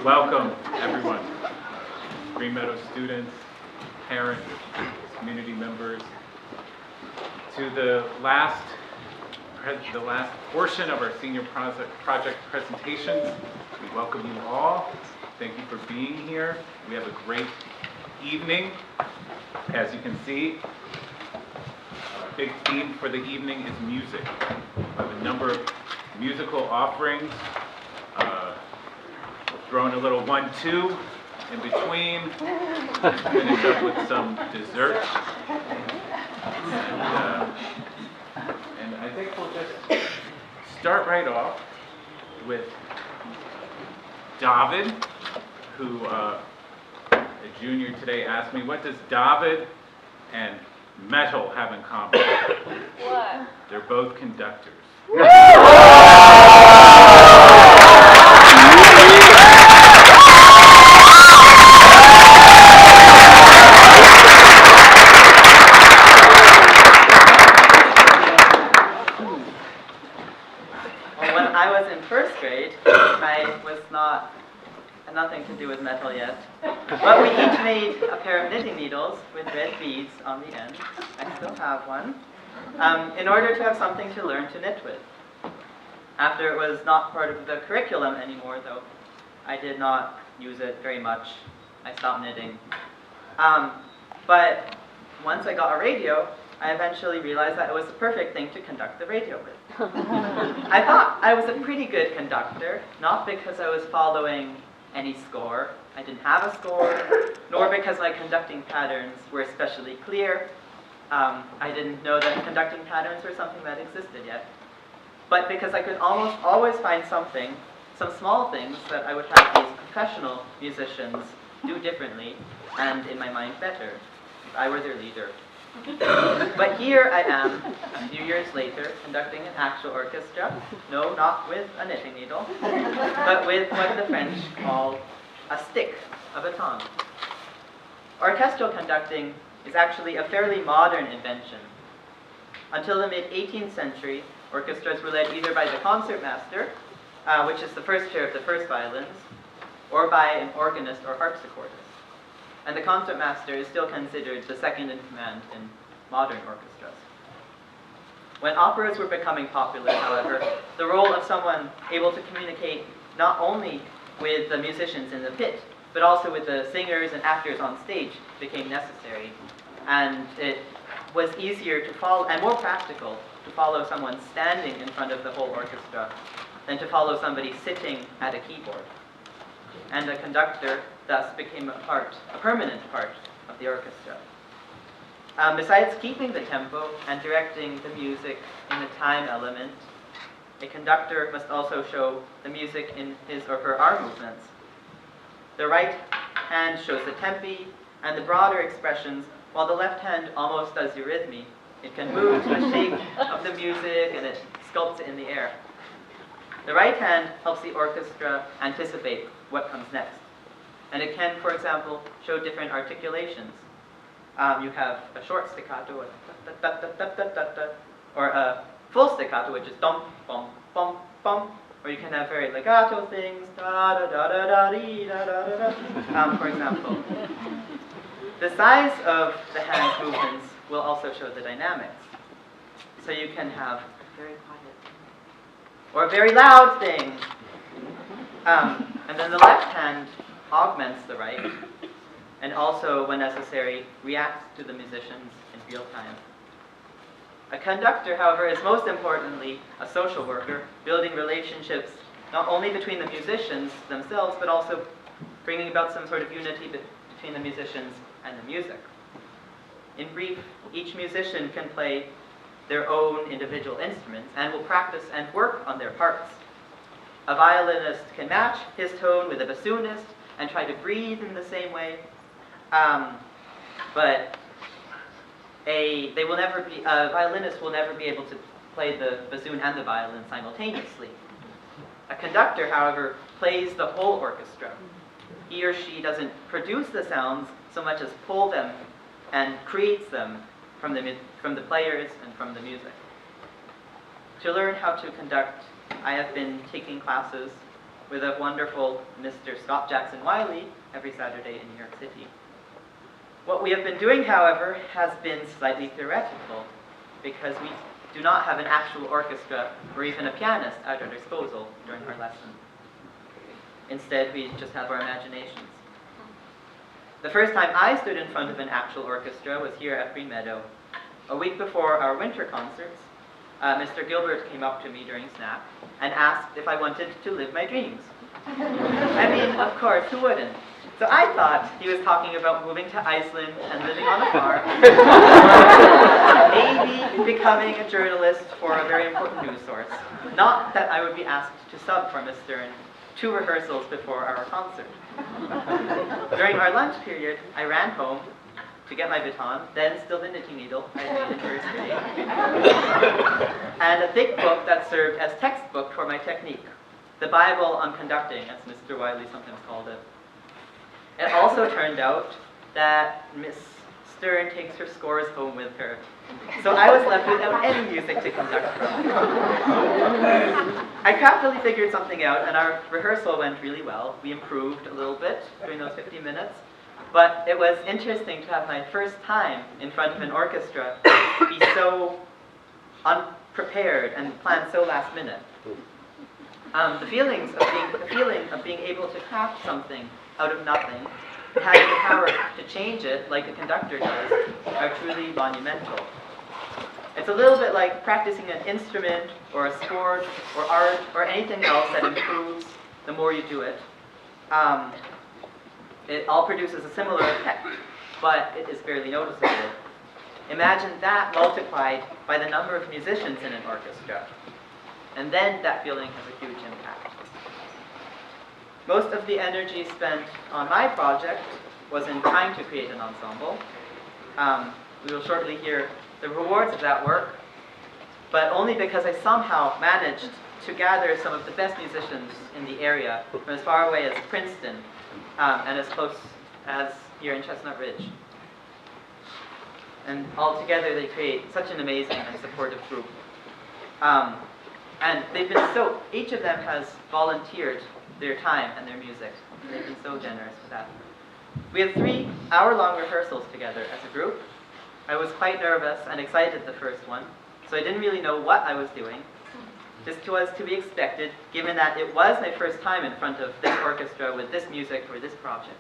Welcome, everyone, Meadow students, parents, community members, to the last portion of our senior project presentations. We welcome you all. Thank you for being here. We have a great evening. As you can see, our big theme for the evening is music. We have a number of musical offerings. Throwing a little 1-2 in between. Finish up with some dessert. And I think we'll just start right off with David, who a junior today asked me, what does David and metal have in common? What? They're both conductors. Had nothing to do with metal yet. But we each made a pair of knitting needles with red beads on the end. I still have one. In order to have something to learn to knit with. After it was not part of the curriculum anymore, though, I did not use it very much. I stopped knitting. But once I got a radio, I eventually realized that it was the perfect thing to conduct the radio with. I thought I was a pretty good conductor, not because I was following any score. I didn't have a score, nor because my conducting patterns were especially clear. I didn't know that conducting patterns were something that existed yet. But because I could almost always find some small things that I would have these professional musicians do differently, and in my mind better, if I were their leader. But here I am, a few years later, conducting an actual orchestra. No, not with a knitting needle, but with what the French call a stick, a baton. Orchestral conducting is actually a fairly modern invention. Until the mid-18th century, orchestras were led either by the concertmaster, which is the first chair of the first violins, or by an organist or harpsichordist. And the concertmaster is still considered the second in command in modern orchestras. When operas were becoming popular, however, the role of someone able to communicate not only with the musicians in the pit, but also with the singers and actors on stage became necessary. And it was easier to follow, and more practical, to follow someone standing in front of the whole orchestra than to follow somebody sitting at a keyboard. And the conductor thus became a permanent part of the orchestra. Besides keeping the tempo and directing the music in the time element, a conductor must also show the music in his or her arm movements. The right hand shows the tempi and the broader expressions, while the left hand almost does eurythmy. It can move to the shape of the music and it sculpts it in the air. The right hand helps the orchestra anticipate what comes next. And it can, for example, show different articulations. You have a short staccato, or a full staccato, which is dum, bum, bum, bum. Or you can have very legato things, da da da da da dee, da da da da. For example, the size of the hand movements will also show the dynamics. So you can have very quiet or a very loud thing. And then the left hand augments the right, and also, when necessary, reacts to the musicians in real time. A conductor, however, is most importantly a social worker, building relationships not only between the musicians themselves, but also bringing about some sort of unity between the musicians and the music. In brief, each musician can play their own individual instruments and will practice and work on their parts. A violinist can match his tone with a bassoonist, and try to breathe in the same way. But a violinist will never be able to play the bassoon and the violin simultaneously. A conductor, however, plays the whole orchestra. He or she doesn't produce the sounds so much as pull them and creates them from the players and from the music. To learn how to conduct, I have been taking classes with a wonderful Mr. Scott Jackson Wiley every Saturday in New York City. What we have been doing, however, has been slightly theoretical, because we do not have an actual orchestra or even a pianist at our disposal during our lesson. Instead, we just have our imaginations. The first time I stood in front of an actual orchestra was here at Meadow. A week before our winter concerts, Mr. Gilbert came up to me during snack and asked if I wanted to live my dreams. I mean, of course, who wouldn't? So I thought he was talking about moving to Iceland and living on a farm, maybe becoming a journalist for a very important news source. Not that I would be asked to sub for Miss Stern 2 rehearsals before our concert. During our lunch period, I ran home to get my baton, then still the knitting needle I made in first grade, and a thick book that served as textbook for my technique, the Bible on conducting, as Mr. Wiley sometimes called it. It also turned out that Miss Stern takes her scores home with her, so I was left without any music to conduct from. I craftily figured something out, and our rehearsal went really well. We improved a little bit during those 50 minutes, but it was interesting to have my first time in front of an orchestra be so unprepared and planned so last minute. The feeling of being able to craft something out of nothing and having the power to change it like a conductor does are truly monumental. It's a little bit like practicing an instrument or a sport or art or anything else that improves the more you do it. It all produces a similar effect, but it is barely noticeable. Imagine that multiplied by the number of musicians in an orchestra, and then that feeling has a huge impact. Most of the energy spent on my project was in trying to create an ensemble. We will shortly hear the rewards of that work, but only because I somehow managed to gather some of the best musicians in the area from as far away as Princeton and as close as here in Chestnut Ridge. And all together they create such an amazing and supportive group. And they've been each of them has volunteered their time and their music. They've been so generous with that. We had 3 hour-long rehearsals together as a group. I was quite nervous and excited the first one, so I didn't really know what I was doing. This was to be expected, given that it was my first time in front of this orchestra with this music for this project.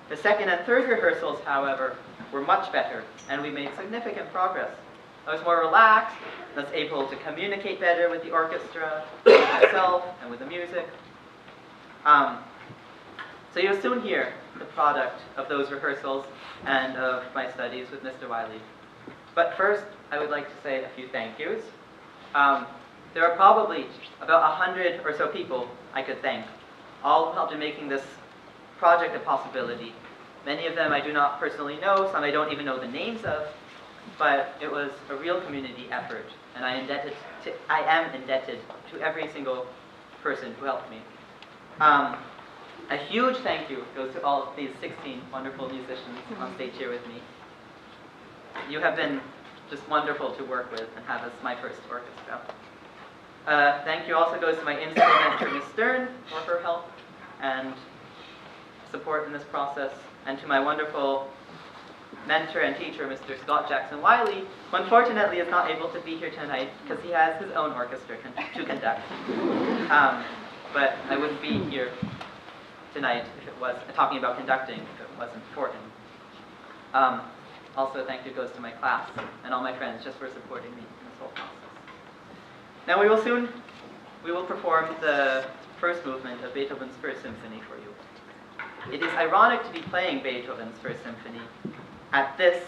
The second and third rehearsals, however, were much better, and we made significant progress. I was more relaxed, and was able to communicate better with the orchestra, with myself, and with the music. So you'll soon hear the product of those rehearsals and of my studies with Mr. Wiley. But first, I would like to say a few thank yous. There are probably about 100 or so people I could thank, all who helped in making this project a possibility. Many of them I do not personally know, some I don't even know the names of, but it was a real community effort, and I am indebted to every single person who helped me. A huge thank you goes to all of these 16 wonderful musicians on stage here with me. You have been just wonderful to work with and have as my first orchestra. Thank you also goes to my instrument mentor, Miss Stern, for her help and support in this process, and to my wonderful mentor and teacher, Mr. Scott Jackson Wiley, who unfortunately is not able to be here tonight because he has his own orchestra to conduct. But I wouldn't be here tonight if it was talking about conducting if it wasn't for him. Also, thank you goes to my class and all my friends just for supporting me in this whole process. Now we will perform the first movement of Beethoven's First Symphony for you. It is ironic to be playing Beethoven's First Symphony at this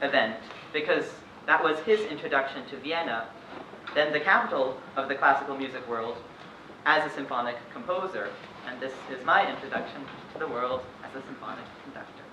event because that was his introduction to Vienna, then the capital of the classical music world, as a symphonic composer, And this is my introduction to the world as a symphonic conductor.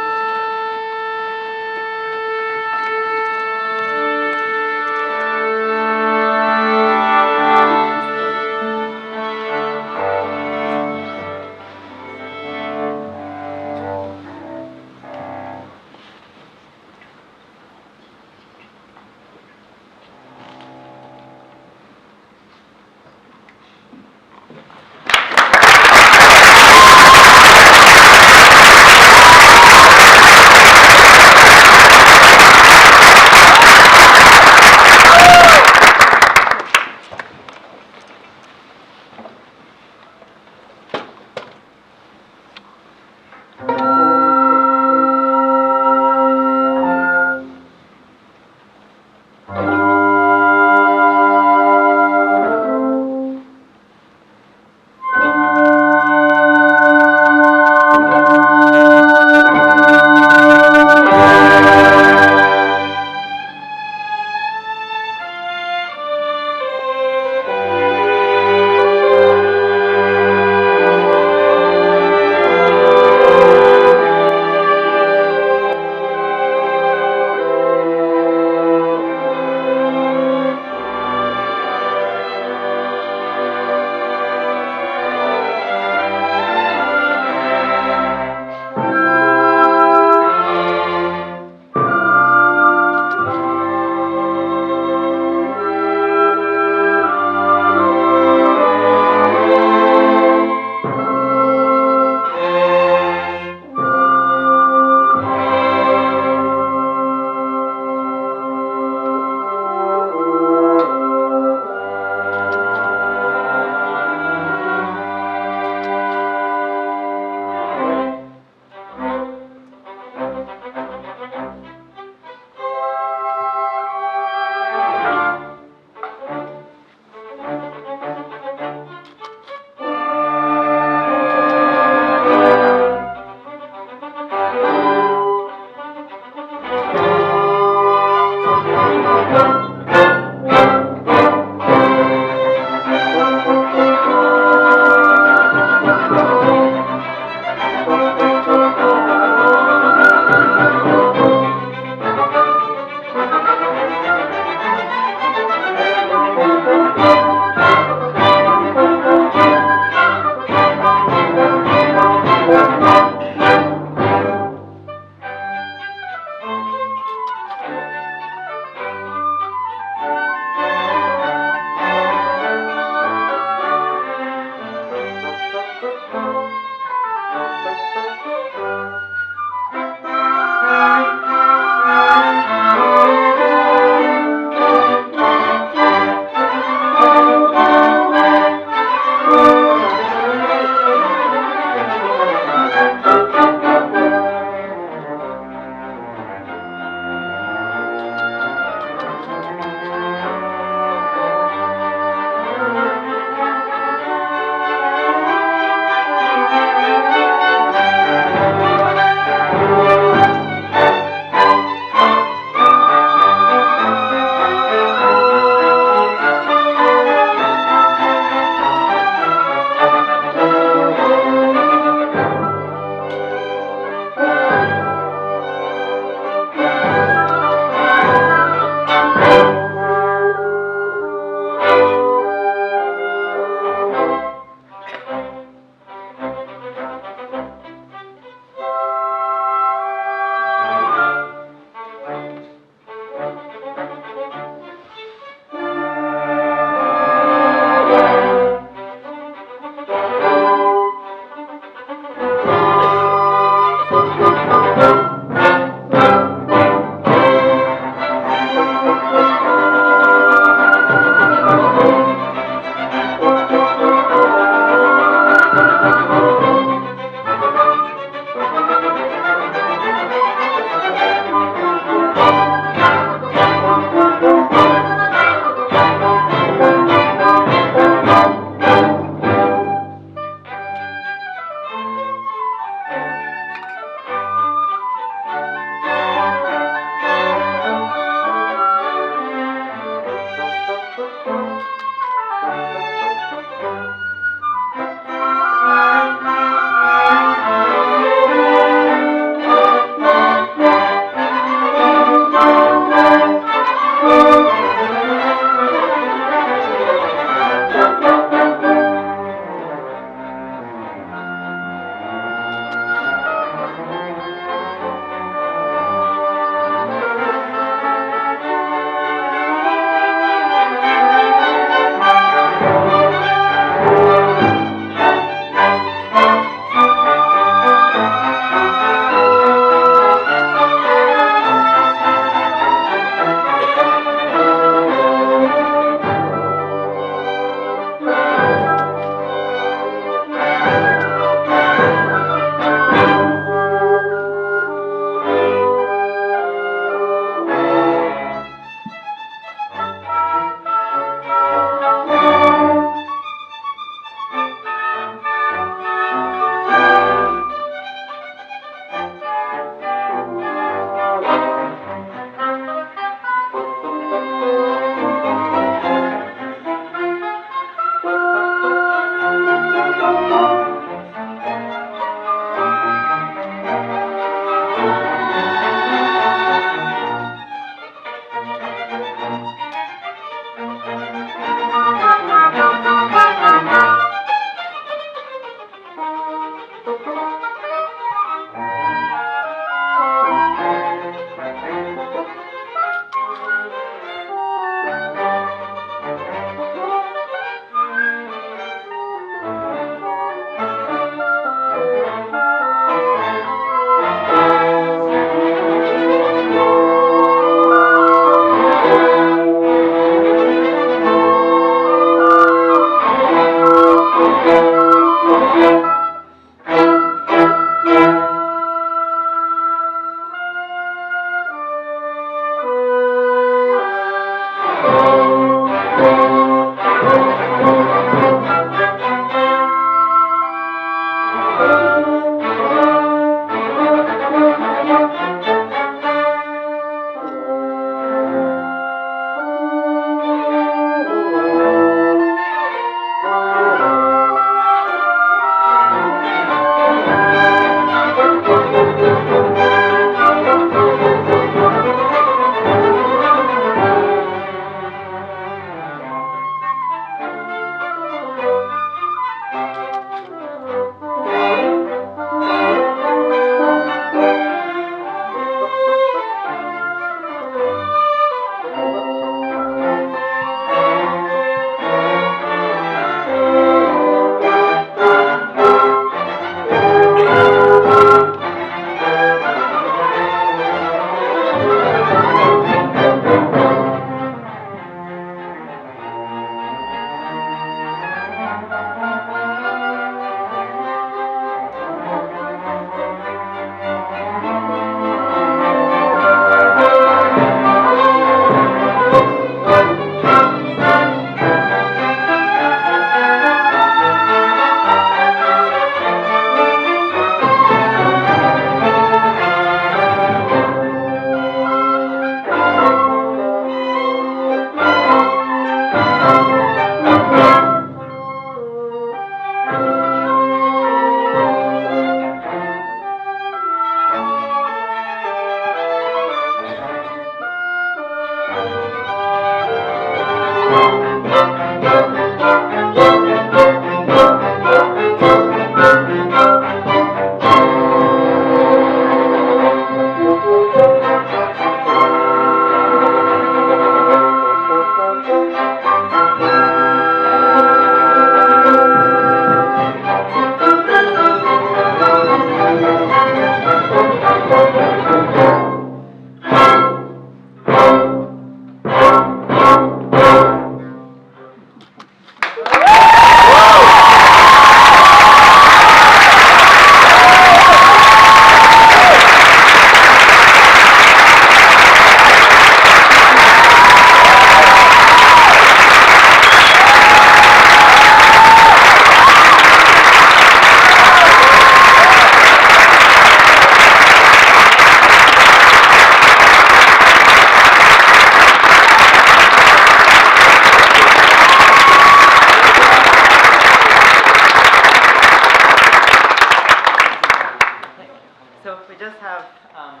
a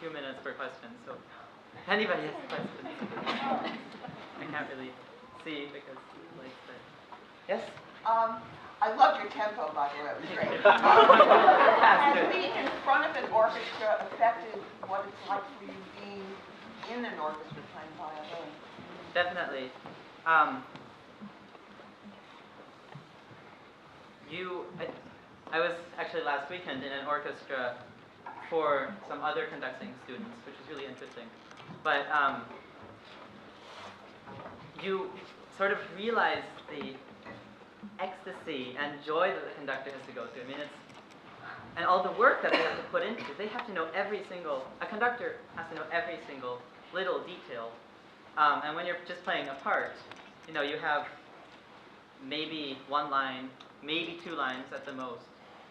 few minutes for questions, so if anybody has questions, I can't really see because of the lights, but yes? I loved your tempo, by the way. It was great. Faster. Has being in front of an orchestra affected what it's like for you being in an orchestra playing violin? Definitely. I was actually last weekend in an orchestra for some other conducting students, which was really interesting. But you sort of realize the ecstasy and joy that the conductor has to go through. I mean, and all the work that they have to put into it. They have to know a conductor has to know every single little detail. And when you're just playing a part, you know, you have maybe one line, maybe two lines at the most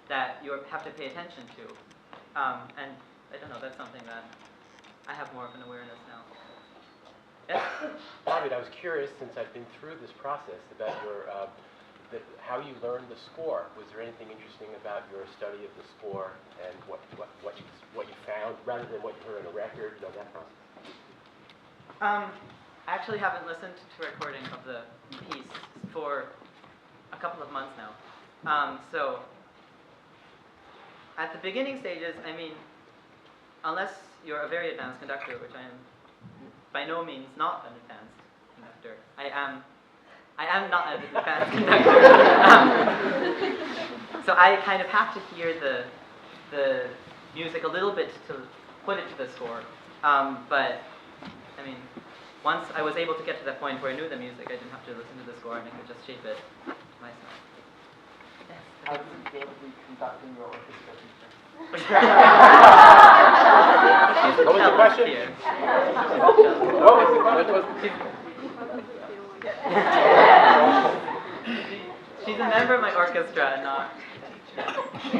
that you have to pay attention to. And I don't know, that's something that I have more of an awareness now. Yes? David, I was curious, since I've been through this process, about your how you learned the score. Was there anything interesting about your study of the score and what you found, rather than what you heard on a record, you know, that process? I actually haven't listened to a recording of the piece for a couple of months now. So at the beginning stages, I mean, unless you're a very advanced conductor, which I am by no means not an advanced conductor. I am not an advanced conductor. So I kind of have to hear the music a little bit to put it to the score. But I mean, once I was able to get to that point where I knew the music, I didn't have to listen to the score and I could just shape it myself. Yes. How does it feel to be conducting your orchestra teacher? What was the question? Here. What was the question? She's a member of my orchestra, not. She's